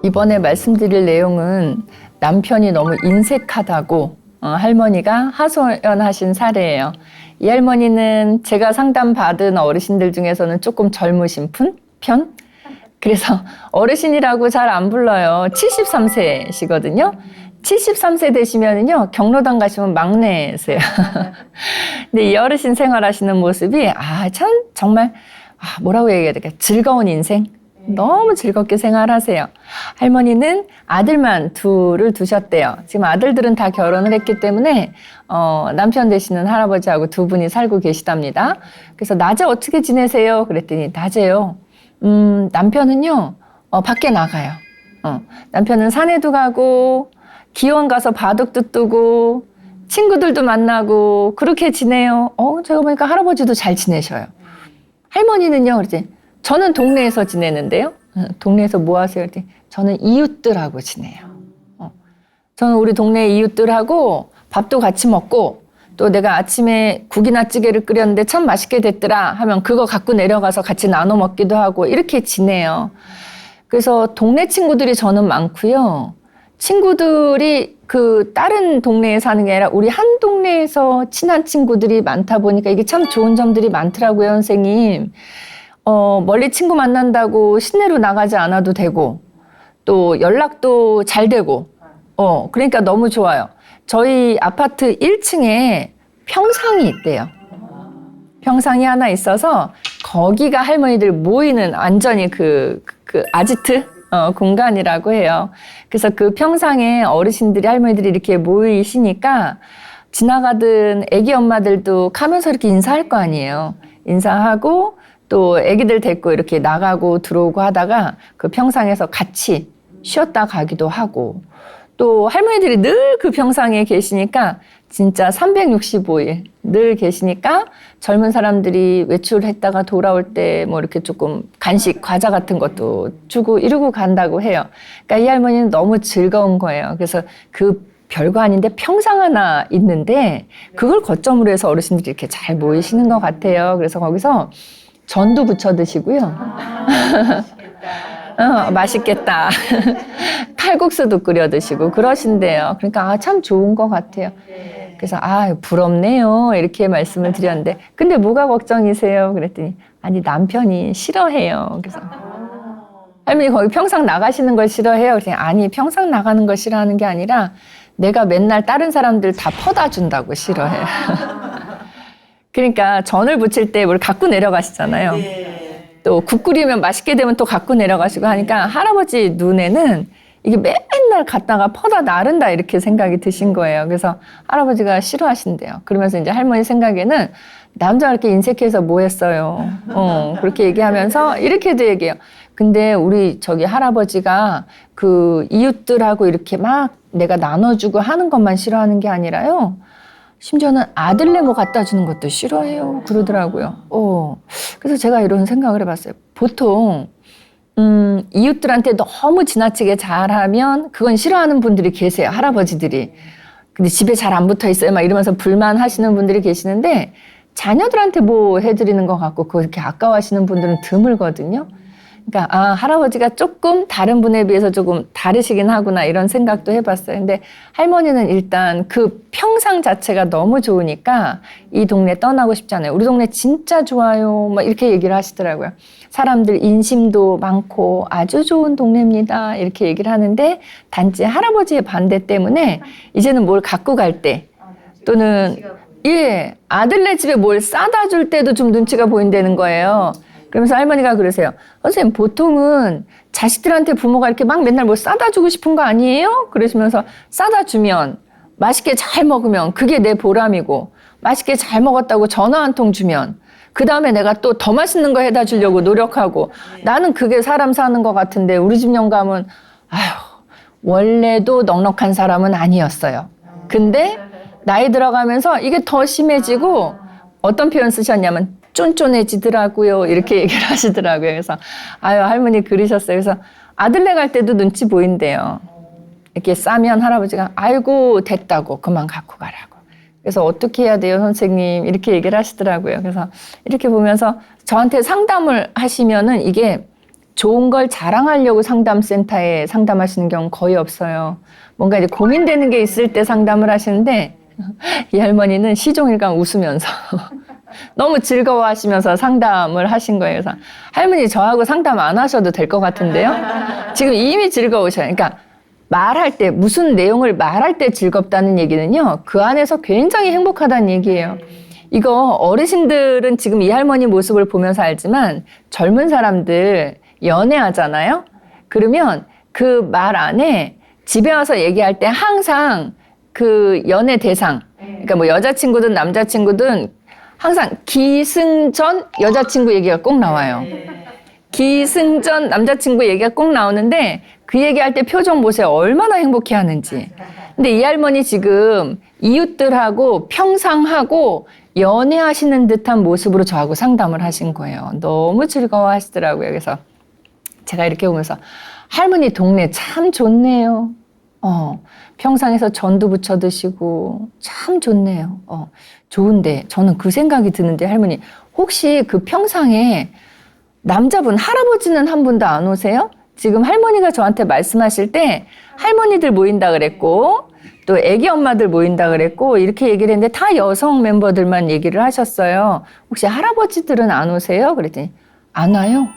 이번에 말씀드릴 내용은 남편이 너무 인색하다고 할머니가 하소연하신 사례예요. 이 할머니는 제가 상담받은 어르신들 중에서는 조금 젊으신 편? 그래서 어르신이라고 잘 안 불러요. 73세시거든요. 73세 되시면은요, 경로당 가시면 막내세요. 근데 이 어르신 생활하시는 모습이, 정말, 뭐라고 얘기해야 될까? 즐거운 인생? 너무 즐겁게 생활하세요. 할머니는 아들만 둘을 두셨대요. 지금 아들들은 다 결혼을 했기 때문에 남편 되시는 할아버지하고 두 분이 살고 계시답니다. 그래서 낮에 어떻게 지내세요? 그랬더니 낮에요. 남편은요 밖에 나가요. 남편은 산에도 가고 기원 가서 바둑도 뜨고 친구들도 만나고 그렇게 지내요. 제가 보니까 할아버지도 잘 지내셔요. 할머니는요, 그러지. 저는 동네에서 지내는데요. 동네에서 뭐 하세요? 그랬더니 저는 이웃들하고 지내요. 저는 우리 동네 이웃들하고 밥도 같이 먹고 또 내가 아침에 국이나 찌개를 끓였는데 참 맛있게 됐더라 하면 그거 갖고 내려가서 같이 나눠 먹기도 하고 이렇게 지내요. 그래서 동네 친구들이 저는 많고요. 친구들이 그 다른 동네에 사는 게 아니라 우리 한 동네에서 친한 친구들이 많다 보니까 이게 참 좋은 점들이 많더라고요, 선생님. 멀리 친구 만난다고 시내로 나가지 않아도 되고, 또 연락도 잘 되고, 그러니까 너무 좋아요. 저희 아파트 1층에 평상이 있대요. 평상이 하나 있어서, 거기가 할머니들 모이는 완전히 그 아지트? 공간이라고 해요. 그래서 그 평상에 어르신들이, 할머니들이 이렇게 모이시니까, 지나가던 애기 엄마들도 가면서 이렇게 인사할 거 아니에요. 인사하고, 또 애기들 데리고 이렇게 나가고 들어오고 하다가 그 평상에서 같이 쉬었다 가기도 하고 또 할머니들이 늘 그 평상에 계시니까 진짜 365일 늘 계시니까 젊은 사람들이 외출했다가 돌아올 때 뭐 이렇게 조금 간식, 과자 같은 것도 주고 이러고 간다고 해요. 그러니까 이 할머니는 너무 즐거운 거예요. 그래서 그 별거 아닌데 평상 하나 있는데 그걸 거점으로 해서 어르신들이 이렇게 잘 모이시는 것 같아요. 그래서 거기서 전도 부쳐 드시고요. 맛있겠다. 칼국수도 끓여 드시고 그러신대요. 그러니까 참 좋은 것 같아요. 그래서 부럽네요. 이렇게 말씀을 드렸는데 근데 뭐가 걱정이세요? 그랬더니 아니 남편이 싫어해요. 그래서 할머니 거기 평상 나가시는 걸 싫어해요. 그래서 아니 평상 나가는 걸 싫어하는 게 아니라 내가 맨날 다른 사람들 다 퍼다 준다고 싫어해요. 그러니까 전을 부칠 때 뭘 갖고 내려가시잖아요. 또 국 끓이면 맛있게 되면 또 갖고 내려가시고 하니까 할아버지 눈에는 이게 맨날 갖다가 퍼다 나른다 이렇게 생각이 드신 거예요. 그래서 할아버지가 싫어하신대요. 그러면서 이제 할머니 생각에는 남자가 이렇게 인색해서 뭐 했어요. 그렇게 얘기하면서 이렇게도 얘기해요. 근데 우리 저기 할아버지가 그 이웃들하고 이렇게 막 내가 나눠주고 하는 것만 싫어하는 게 아니라요. 심지어는 아들내 뭐 갖다 주는 것도 싫어해요. 그러더라고요. 그래서 제가 이런 생각을 해봤어요. 보통, 이웃들한테 너무 지나치게 잘하면 그건 싫어하는 분들이 계세요. 할아버지들이. 근데 집에 잘 안 붙어 있어요. 막 이러면서 불만하시는 분들이 계시는데 자녀들한테 뭐 해드리는 것 같고 그렇게 아까워하시는 분들은 드물거든요. 그러니까 할아버지가 조금 다른 분에 비해서 조금 다르시긴 하구나 이런 생각도 해봤어요. 근데 할머니는 일단 그 평상 자체가 너무 좋으니까 이 동네 떠나고 싶지 않아요. 우리 동네 진짜 좋아요. 막 이렇게 얘기를 하시더라고요. 사람들 인심도 많고 아주 좋은 동네입니다. 이렇게 얘기를 하는데 단지 할아버지의 반대 때문에 이제는 뭘 갖고 갈 때 또는 아들네 집에 뭘 싸다 줄 때도 좀 눈치가 보인다는 거예요. 그러면서 할머니가 그러세요. 선생님 보통은 자식들한테 부모가 이렇게 막 맨날 뭐 싸다 주고 싶은 거 아니에요? 그러시면서 싸다 주면 맛있게 잘 먹으면 그게 내 보람이고 맛있게 잘 먹었다고 전화 한 통 주면 그 다음에 내가 또 더 맛있는 거 해다 주려고 노력하고 나는 그게 사람 사는 것 같은데 우리 집 영감은 원래도 넉넉한 사람은 아니었어요. 근데 나이 들어가면서 이게 더 심해지고 어떤 표현 쓰셨냐면 쫀쫀해지더라고요. 이렇게 얘기를 하시더라고요. 그래서 할머니 그러셨어요. 그래서 아들네 갈 때도 눈치 보인대요. 이렇게 싸면 할아버지가 아이고 됐다고 그만 갖고 가라고. 그래서 어떻게 해야 돼요, 선생님? 이렇게 얘기를 하시더라고요. 그래서 이렇게 보면서 저한테 상담을 하시면은 이게 좋은 걸 자랑하려고 상담센터에 상담하시는 경우 거의 없어요. 뭔가 이제 고민되는 게 있을 때 상담을 하시는데 이 할머니는 시종일관 웃으면서 너무 즐거워하시면서 상담을 하신 거예요. 그래서 할머니 저하고 상담 안 하셔도 될 것 같은데요. 지금 이미 즐거우셔요. 그러니까 말할 때 무슨 내용을 말할 때 즐겁다는 얘기는요. 그 안에서 굉장히 행복하다는 얘기예요. 이거 어르신들은 지금 이 할머니 모습을 보면서 알지만 젊은 사람들 연애하잖아요. 그러면 그 말 안에 집에 와서 얘기할 때 항상 그 연애 대상, 그러니까 뭐 여자친구든 남자친구든 항상 기승전 여자친구 얘기가 꼭 나와요. 기승전 남자친구 얘기가 꼭 나오는데 그 얘기할 때 표정 보세요. 얼마나 행복해 하는지. 근데 이 할머니 지금 이웃들하고 평상하고 연애하시는 듯한 모습으로 저하고 상담을 하신 거예요. 너무 즐거워 하시더라고요. 그래서 제가 이렇게 보면서 할머니 동네 참 좋네요. 평상에서 전도 부쳐 드시고 참 좋네요. 좋은데 저는 그 생각이 드는데 할머니 혹시 그 평상에 남자분 할아버지는 한 분도 안 오세요? 지금 할머니가 저한테 말씀하실 때 할머니들 모인다 그랬고 또 애기 엄마들 모인다 그랬고 이렇게 얘기를 했는데 다 여성 멤버들만 얘기를 하셨어요. 혹시 할아버지들은 안 오세요? 그랬더니 안 와요.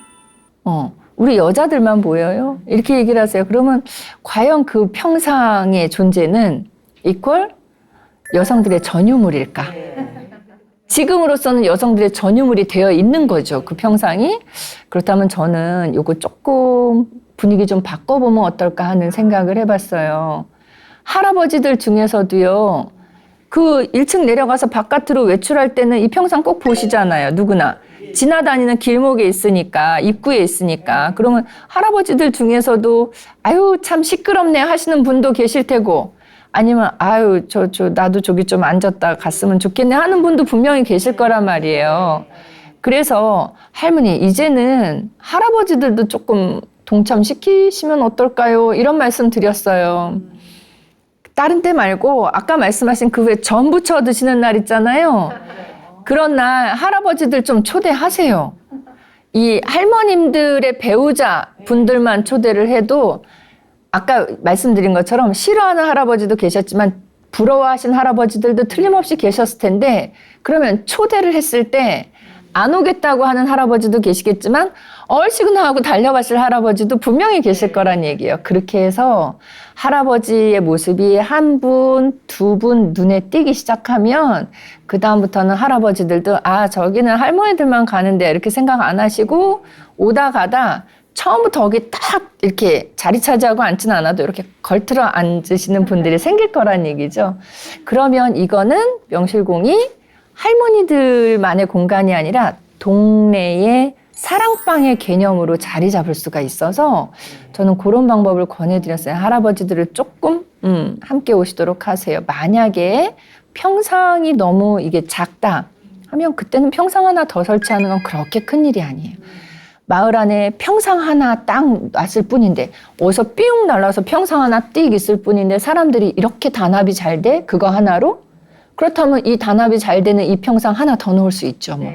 우리 여자들만 모여요. 이렇게 얘기를 하세요. 그러면 과연 그 평상의 존재는 이퀄 여성들의 전유물일까? 지금으로서는 여성들의 전유물이 되어 있는 거죠. 그 평상이. 그렇다면 저는 요거 조금 분위기 좀 바꿔보면 어떨까 하는 생각을 해봤어요. 할아버지들 중에서도요. 그 1층 내려가서 바깥으로 외출할 때는 이 평상 꼭 보시잖아요. 누구나. 지나다니는 길목에 있으니까, 입구에 있으니까. 그러면 할아버지들 중에서도 아유 참 시끄럽네 하시는 분도 계실 테고 아니면 아유 나도 저기 좀 앉았다 갔으면 좋겠네 하는 분도 분명히 계실 거란 말이에요. 그래서 할머니 이제는 할아버지들도 조금 동참시키시면 어떨까요? 이런 말씀 드렸어요. 다른 때 말고 아까 말씀하신 그 후에 전 부쳐 드시는 날 있잖아요. 그런 날 할아버지들 좀 초대하세요. 이 할머님들의 배우자 분들만 초대를 해도 아까 말씀드린 것처럼 싫어하는 할아버지도 계셨지만 부러워하신 할아버지들도 틀림없이 계셨을 텐데 그러면 초대를 했을 때 안 오겠다고 하는 할아버지도 계시겠지만 얼씨구나 하고 달려가실 할아버지도 분명히 계실 거란 얘기예요. 그렇게 해서 할아버지의 모습이 한 분, 두 분 눈에 띄기 시작하면 그 다음부터는 할아버지들도 아 저기는 할머니들만 가는데 이렇게 생각 안 하시고 오다 가다 처음부터 거기 딱 이렇게 자리 차지하고 앉지는 않아도 이렇게 걸틀어 앉으시는 분들이 생길 거란 얘기죠. 그러면 이거는 명실공히 할머니들만의 공간이 아니라 동네의 사랑방의 개념으로 자리 잡을 수가 있어서 저는 그런 방법을 권해드렸어요. 할아버지들을 조금 함께 오시도록 하세요. 만약에 평상이 너무 이게 작다 하면 그때는 평상 하나 더 설치하는 건 그렇게 큰일이 아니에요. 마을 안에 평상 하나 딱 놨을 뿐인데 어디서 삐용 날라서 평상 하나 띡 있을 뿐인데 사람들이 이렇게 단합이 잘 돼? 그거 하나로? 그렇다면 이 단합이 잘 되는 이 평상 하나 더 놓을 수 있죠. 뭐.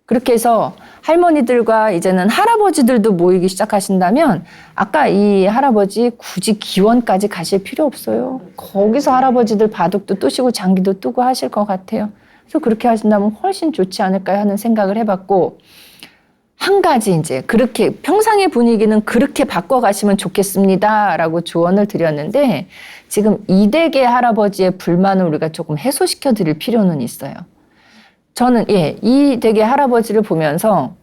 그렇게 해서 할머니들과 이제는 할아버지들도 모이기 시작하신다면 아까 이 할아버지 굳이 기원까지 가실 필요 없어요. 거기서 할아버지들 바둑도 뜨시고 장기도 뜨고 하실 것 같아요. 그래서 그렇게 하신다면 훨씬 좋지 않을까 하는 생각을 해봤고 한 가지 이제 그렇게 평상의 분위기는 그렇게 바꿔가시면 좋겠습니다라고 조언을 드렸는데 지금 이댁의 할아버지의 불만을 우리가 조금 해소시켜 드릴 필요는 있어요. 저는 이 댁의 할아버지를 보면서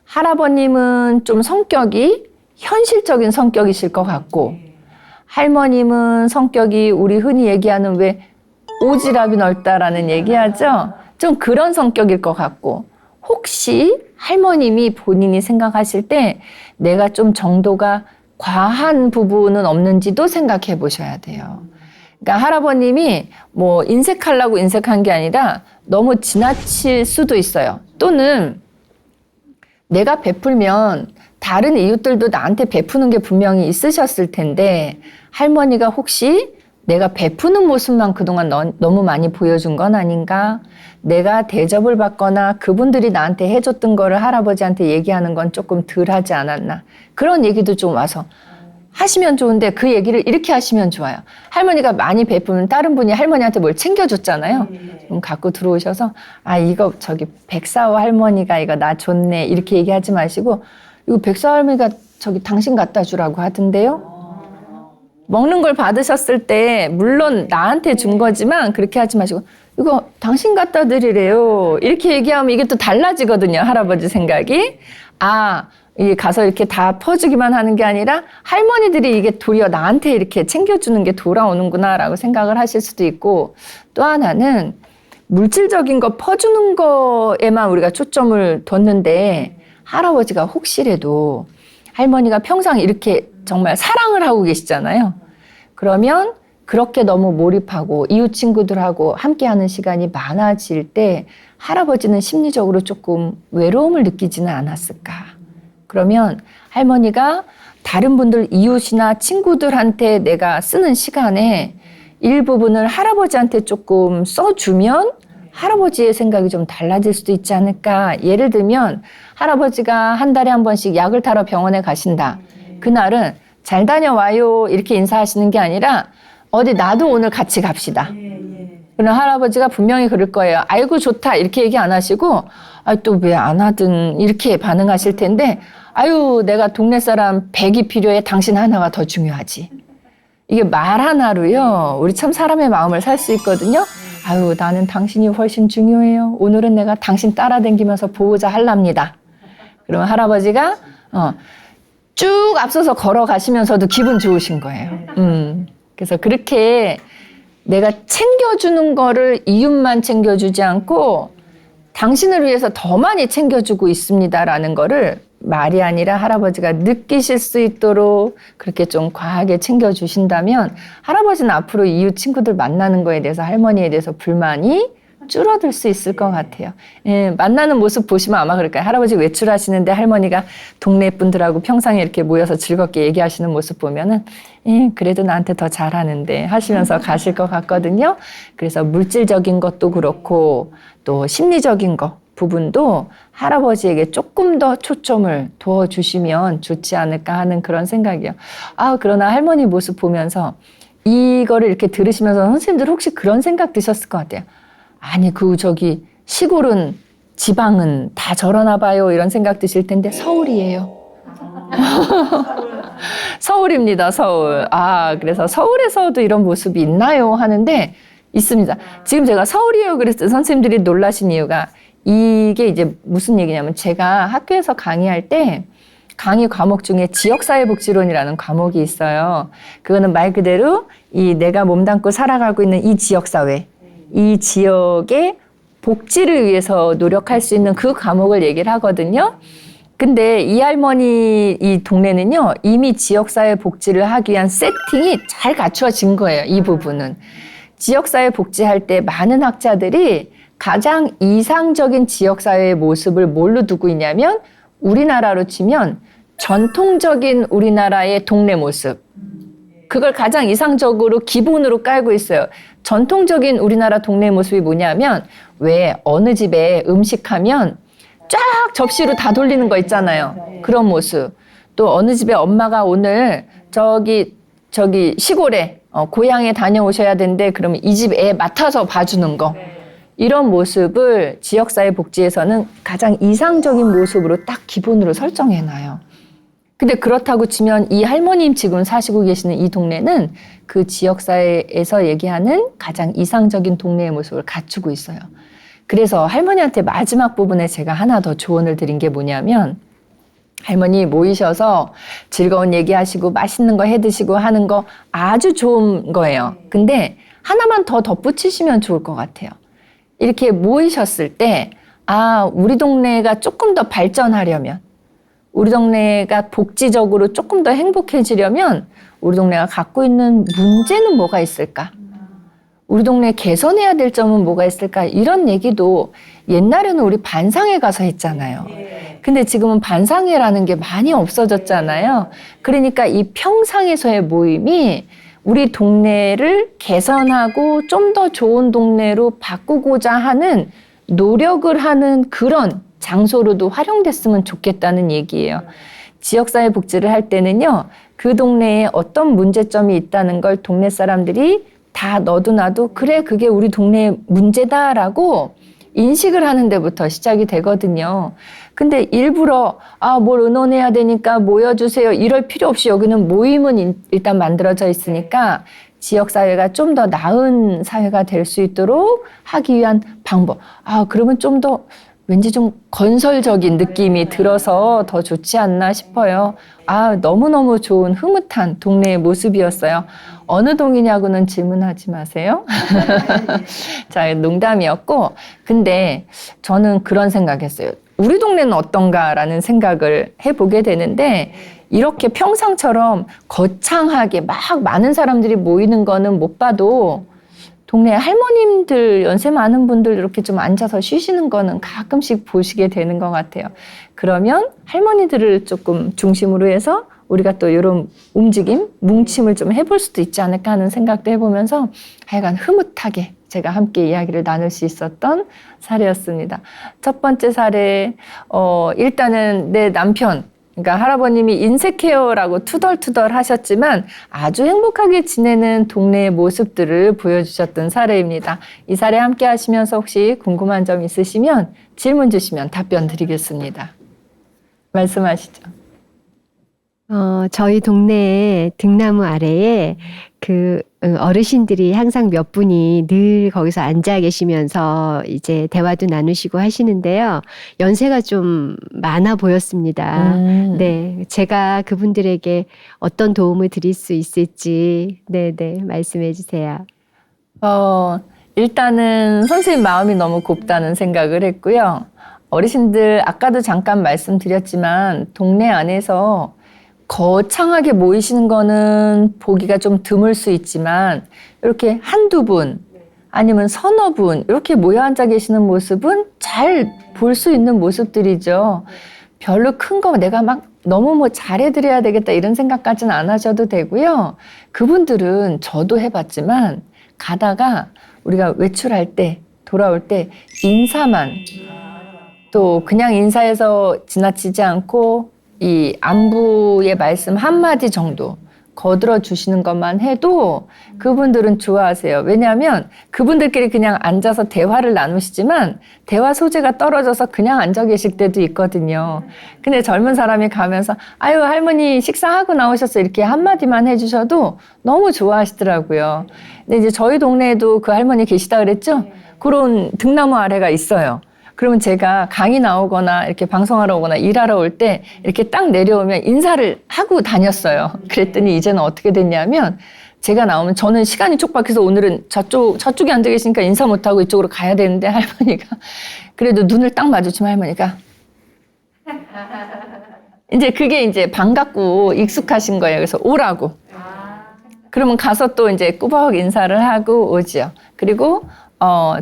할아버님은 좀 성격이 현실적인 성격이실 것 같고 할머님은 성격이 우리 흔히 얘기하는 왜 오지랖이 넓다라는 얘기하죠. 좀 그런 성격일 것 같고 혹시 할머님이 본인이 생각하실 때 내가 좀 정도가 과한 부분은 없는지도 생각해 보셔야 돼요. 그러니까 할아버님이 뭐 인색하려고 인색한 게 아니라 너무 지나칠 수도 있어요. 또는 내가 베풀면 다른 이웃들도 나한테 베푸는 게 분명히 있으셨을 텐데 할머니가 혹시 내가 베푸는 모습만 그동안 너무 많이 보여준 건 아닌가? 내가 대접을 받거나 그분들이 나한테 해줬던 거를 할아버지한테 얘기하는 건 조금 덜 하지 않았나? 그런 얘기도 좀 와서 하시면 좋은데 그 얘기를 이렇게 하시면 좋아요. 할머니가 많이 베푸면 다른 분이 할머니한테 뭘 챙겨줬잖아요. 좀 갖고 들어오셔서 아 이거 저기 백사오 할머니가 이거 나 줬네 이렇게 얘기하지 마시고 이거 백사오 할머니가 저기 당신 갖다 주라고 하던데요. 먹는 걸 받으셨을 때 물론 나한테 준 거지만 그렇게 하지 마시고 이거 당신 갖다 드리래요. 이렇게 얘기하면 이게 또 달라지거든요. 할아버지 생각이. 아, 이 가서 이렇게 다 퍼주기만 하는 게 아니라 할머니들이 이게 도리어 나한테 이렇게 챙겨주는 게 돌아오는구나라고 생각을 하실 수도 있고 또 하나는 물질적인 거 퍼주는 거에만 우리가 초점을 뒀는데 할아버지가 혹시라도 할머니가 평생 이렇게 정말 사랑을 하고 계시잖아요. 그러면 그렇게 너무 몰입하고 이웃 친구들하고 함께하는 시간이 많아질 때 할아버지는 심리적으로 조금 외로움을 느끼지는 않았을까. 그러면 할머니가 다른 분들 이웃이나 친구들한테 내가 쓰는 시간에 일부분을 할아버지한테 조금 써주면 할아버지의 생각이 좀 달라질 수도 있지 않을까. 예를 들면 할아버지가 한 달에 한 번씩 약을 타러 병원에 가신다. 그날은 잘 다녀와요 이렇게 인사하시는 게 아니라 어디 나도 오늘 같이 갑시다. 그럼 할아버지가 분명히 그럴 거예요. 아이고 좋다 이렇게 얘기 안 하시고 아, 또 왜 안 하든 이렇게 반응하실 텐데 아유 내가 동네 사람 100이 필요해 당신 하나가 더 중요하지. 이게 말 하나로요. 우리 참 사람의 마음을 살 수 있거든요. 아유 나는 당신이 훨씬 중요해요. 오늘은 내가 당신 따라다니면서 보호자 할랍니다. 그러면 할아버지가 쭉 앞서서 걸어가시면서도 기분 좋으신 거예요. 그래서 그렇게 내가 챙겨주는 거를 이웃만 챙겨주지 않고 당신을 위해서 더 많이 챙겨주고 있습니다라는 거를 말이 아니라 할아버지가 느끼실 수 있도록 그렇게 좀 과하게 챙겨주신다면 할아버지는 앞으로 이웃 친구들 만나는 거에 대해서 할머니에 대해서 불만이 줄어들 수 있을 것 같아요. 예, 만나는 모습 보시면 아마 그럴 거예요. 할아버지 외출하시는데 할머니가 동네 분들하고 평상에 이렇게 모여서 즐겁게 얘기하시는 모습 보면은 예, 그래도 나한테 더 잘하는데 하시면서 가실 것 같거든요. 그래서 물질적인 것도 그렇고 또 심리적인 것 부분도 할아버지에게 조금 더 초점을 두어주시면 좋지 않을까 하는 그런 생각이에요. 아, 그러나 할머니 모습 보면서 이거를 이렇게 들으시면서 선생님들 혹시 그런 생각 드셨을 것 같아요. 아니 저기 시골은 지방은 다 저러나 봐요 이런 생각 드실 텐데 서울이에요. 서울입니다. 서울. 아 그래서 서울에서도 이런 모습이 있나요 하는데 있습니다. 지금 제가 서울이에요 그랬을 때 선생님들이 놀라신 이유가 이게 이제 무슨 얘기냐면 제가 학교에서 강의할 때 강의 과목 중에 지역사회복지론이라는 과목이 있어요. 그거는 말 그대로 이 내가 몸담고 살아가고 있는 이 지역사회 이 지역의 복지를 위해서 노력할 수 있는 그 과목을 얘기를 하거든요. 근데 이 할머니 이 동네는요 이미 지역사회 복지를 하기 위한 세팅이 잘 갖추어진 거예요. 이 부분은 지역사회 복지할 때 많은 학자들이 가장 이상적인 지역사회의 모습을 뭘로 두고 있냐면 우리나라로 치면 전통적인 우리나라의 동네 모습 그걸 가장 이상적으로 기본으로 깔고 있어요. 전통적인 우리나라 동네 모습이 뭐냐면 왜 어느 집에 음식하면 쫙 접시로 다 돌리는 거 있잖아요. 그런 모습. 또 어느 집에 엄마가 오늘 저기 시골에 고향에 다녀오셔야 되는데 그러면 이 집 애 맡아서 봐주는 거. 이런 모습을 지역사회 복지에서는 가장 이상적인 모습으로 딱 기본으로 설정해놔요. 근데 그렇다고 치면 이 할머님 지금 사시고 계시는 이 동네는 그 지역사회에서 얘기하는 가장 이상적인 동네의 모습을 갖추고 있어요. 그래서 할머니한테 마지막 부분에 제가 하나 더 조언을 드린 게 뭐냐면 할머니 모이셔서 즐거운 얘기하시고 맛있는 거 해드시고 하는 거 아주 좋은 거예요. 근데 하나만 더 덧붙이시면 좋을 것 같아요. 이렇게 모이셨을 때 우리 동네가 조금 더 발전하려면 우리 동네가 복지적으로 조금 더 행복해지려면 우리 동네가 갖고 있는 문제는 뭐가 있을까? 우리 동네 개선해야 될 점은 뭐가 있을까? 이런 얘기도 옛날에는 우리 반상회 가서 했잖아요. 근데 지금은 반상회라는 게 많이 없어졌잖아요. 그러니까 이 평상에서의 모임이 우리 동네를 개선하고 좀 더 좋은 동네로 바꾸고자 하는 노력을 하는 그런 장소로도 활용됐으면 좋겠다는 얘기예요. 지역사회 복지를 할 때는요, 그 동네에 어떤 문제점이 있다는 걸 동네 사람들이 다 너도 나도 그래, 그게 우리 동네의 문제다라고 인식을 하는 데부터 시작이 되거든요. 근데 일부러 뭘 의논해야 되니까 모여주세요 이럴 필요 없이 여기는 모임은 일단 만들어져 있으니까 지역사회가 좀 더 나은 사회가 될 수 있도록 하기 위한 방법. 그러면 좀 더 왠지 좀 건설적인 느낌이 들어서 더 좋지 않나 싶어요. 너무너무 좋은 흐뭇한 동네의 모습이었어요. 어느 동이냐고는 질문하지 마세요. 자, 농담이었고, 근데 저는 그런 생각했어요. 우리 동네는 어떤가라는 생각을 해보게 되는데, 이렇게 평상처럼 거창하게 막 많은 사람들이 모이는 거는 못 봐도 동네 할머님들, 연세 많은 분들 이렇게 좀 앉아서 쉬시는 거는 가끔씩 보시게 되는 것 같아요. 그러면 할머니들을 조금 중심으로 해서 우리가 또 이런 움직임, 뭉침을 좀 해볼 수도 있지 않을까 하는 생각도 해보면서 하여간 흐뭇하게 제가 함께 이야기를 나눌 수 있었던 사례였습니다. 첫 번째 사례, 일단은 내 남편, 그러니까 할아버님이 인색해요라고 투덜투덜 하셨지만 아주 행복하게 지내는 동네의 모습들을 보여주셨던 사례입니다. 이 사례 함께 하시면서 혹시 궁금한 점 있으시면 질문 주시면 답변 드리겠습니다. 말씀하시죠. 저희 동네에 등나무 아래에 어르신들이 항상 몇 분이 늘 거기서 앉아 계시면서 이제 대화도 나누시고 하시는데요. 연세가 좀 많아 보였습니다. 네. 제가 그분들에게 어떤 도움을 드릴 수 있을지, 네네, 말씀해 주세요. 일단은 선생님 마음이 너무 곱다는 생각을 했고요. 어르신들, 아까도 잠깐 말씀드렸지만, 동네 안에서 거창하게 모이시는 거는 보기가 좀 드물 수 있지만 이렇게 한두 분 아니면 서너 분 이렇게 모여 앉아 계시는 모습은 잘 볼 수 있는 모습들이죠. 별로 큰 거 내가 막 너무 잘해드려야 되겠다 이런 생각까지는 안 하셔도 되고요. 그분들은 저도 해봤지만 가다가 우리가 외출할 때 돌아올 때 인사만 또 그냥 인사해서 지나치지 않고 이 안부의 말씀 한마디 정도 거들어 주시는 것만 해도 그분들은 좋아하세요. 왜냐하면 그분들끼리 그냥 앉아서 대화를 나누시지만 대화 소재가 떨어져서 그냥 앉아 계실 때도 있거든요. 근데 젊은 사람이 가면서 아유 할머니 식사하고 나오셨어 이렇게 한마디만 해주셔도 너무 좋아하시더라고요. 근데 이제 저희 동네에도 그 할머니 계시다 그랬죠? 그런 등나무 아래가 있어요. 그러면 제가 강의 나오거나 이렇게 방송하러 오거나 일하러 올 때 이렇게 딱 내려오면 인사를 하고 다녔어요. 그랬더니 이제는 어떻게 됐냐면 제가 나오면 저는 시간이 촉박해서 오늘은 저쪽에 앉아 계시니까 인사 못하고 이쪽으로 가야 되는데 할머니가 그래도 눈을 딱 마주치면 할머니가 이제 그게 이제 반갑고 익숙하신 거예요. 그래서 오라고. 그러면 가서 또 이제 꾸벅 인사를 하고 오지요. 그리고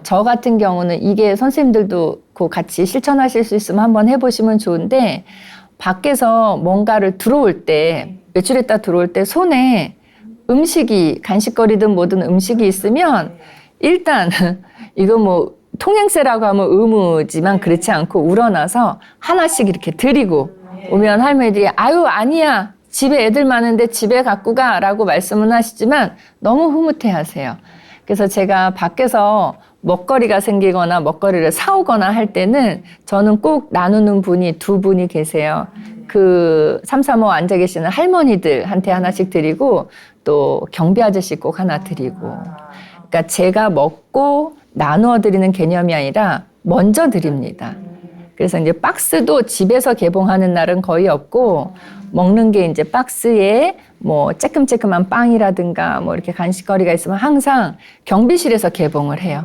저 같은 경우는 이게 선생님들도 같이 실천하실 수 있으면 한번 해보시면 좋은데 밖에서 뭔가를 들어올 때 외출했다 들어올 때 손에 음식이 간식거리든 뭐든 음식이 있으면 일단 이거 뭐 통행세라고 하면 의무지만 그렇지 않고 우러나서 하나씩 이렇게 드리고 오면 할머니들이 아유 아니야 집에 애들 많은데 집에 갖고 가라고 말씀은 하시지만 너무 흐뭇해 하세요. 그래서 제가 밖에서 먹거리가 생기거나 먹거리를 사오거나 할 때는 저는 꼭 나누는 분이 두 분이 계세요. 그 335 앉아 계시는 할머니들한테 하나씩 드리고 또 경비 아저씨 꼭 하나 드리고. 그러니까 제가 먹고 나누어 드리는 개념이 아니라 먼저 드립니다. 그래서 이제 박스도 집에서 개봉하는 날은 거의 없고 먹는 게 이제 박스에 뭐 쬐끔쬐끔한 빵이라든가 뭐 이렇게 간식거리가 있으면 항상 경비실에서 개봉을 해요.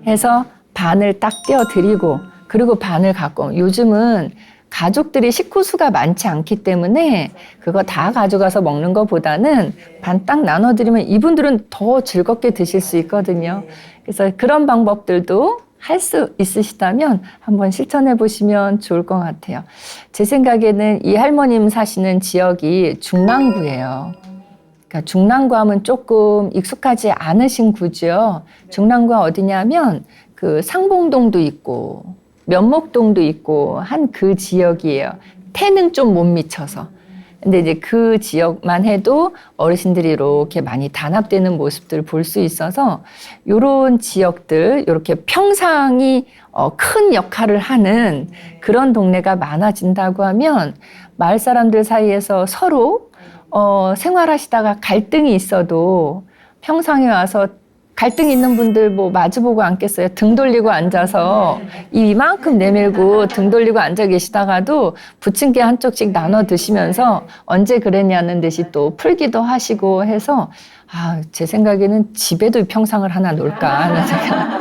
해서 반을 딱 떼어드리고 그리고 반을 갖고 요즘은 가족들이 식구 수가 많지 않기 때문에 그거 다 가져가서 먹는 것보다는 반 딱 나눠드리면 이분들은 더 즐겁게 드실 수 있거든요. 그래서 그런 방법들도 할 수 있으시다면 한번 실천해 보시면 좋을 것 같아요. 제 생각에는 이 할머님 사시는 지역이 중랑구예요. 그러니까 중랑구하면 조금 익숙하지 않으신 구죠. 중랑구가 어디냐면 그 상봉동도 있고 면목동도 있고 한 그 지역이에요. 태는 좀 못 미쳐서. 근데 이제 그 지역만 해도 어르신들이 이렇게 많이 단합되는 모습들을 볼 수 있어서 요런 지역들, 이렇게 평상이 큰 역할을 하는 그런 동네가 많아진다고 하면 마을 사람들 사이에서 서로 생활하시다가 갈등이 있어도 평상에 와서 갈등 있는 분들 뭐 마주보고 앉겠어요. 등 돌리고 앉아서 이만큼 내밀고 등 돌리고 앉아 계시다가도 부침개 한쪽씩 나눠 드시면서 언제 그랬냐는 듯이 또 풀기도 하시고 해서 제 생각에는 집에도 평상을 하나 놓을까 하는 생각.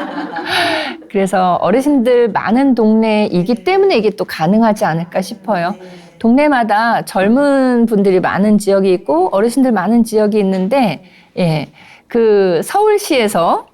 그래서 어르신들 많은 동네이기 때문에 이게 또 가능하지 않을까 싶어요. 동네마다 젊은 분들이 많은 지역이 있고 어르신들 많은 지역이 있는데 그 서울시에서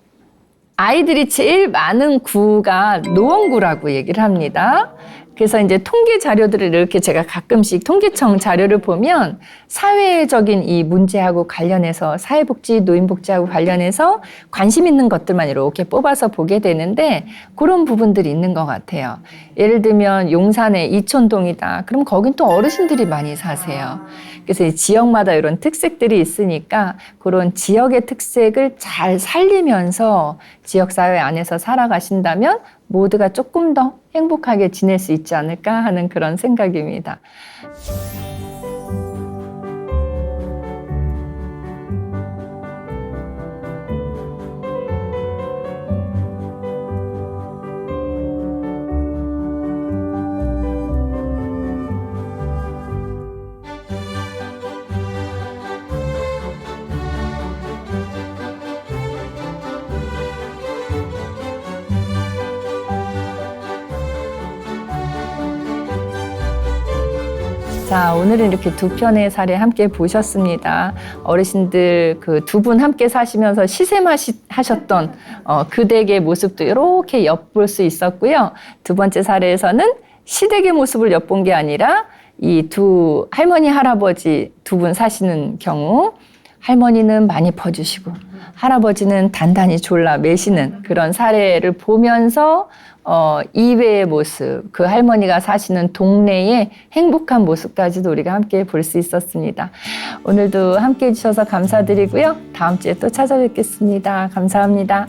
아이들이 제일 많은 구가 노원구라고 얘기를 합니다. 그래서 이제 통계 자료들을 이렇게 제가 가끔씩 통계청 자료를 보면 사회적인 이 문제하고 관련해서 사회복지, 노인복지하고 관련해서 관심 있는 것들만 이렇게 뽑아서 보게 되는데 그런 부분들이 있는 것 같아요. 예를 들면 용산의 이촌동이다. 그럼 거긴 또 어르신들이 많이 사세요. 그래서 이 지역마다 이런 특색들이 있으니까 그런 지역의 특색을 잘 살리면서 지역사회 안에서 살아가신다면 모두가 조금 더 행복하게 지낼 수 있지 않을까 하는 그런 생각입니다. 자, 오늘은 이렇게 두 편의 사례 함께 보셨습니다. 어르신들 그 두 분 함께 사시면서 시샘하셨던 그 댁의 모습도 이렇게 엿볼 수 있었고요. 두 번째 사례에서는 시댁의 모습을 엿본 게 아니라 이 두 할머니, 할아버지 두 분 사시는 경우 할머니는 많이 퍼주시고 할아버지는 단단히 졸라 매시는 그런 사례를 보면서 이외의 모습, 그 할머니가 사시는 동네의 행복한 모습까지도 우리가 함께 볼 수 있었습니다. 오늘도 함께 해주셔서 감사드리고요. 다음 주에 또 찾아뵙겠습니다. 감사합니다.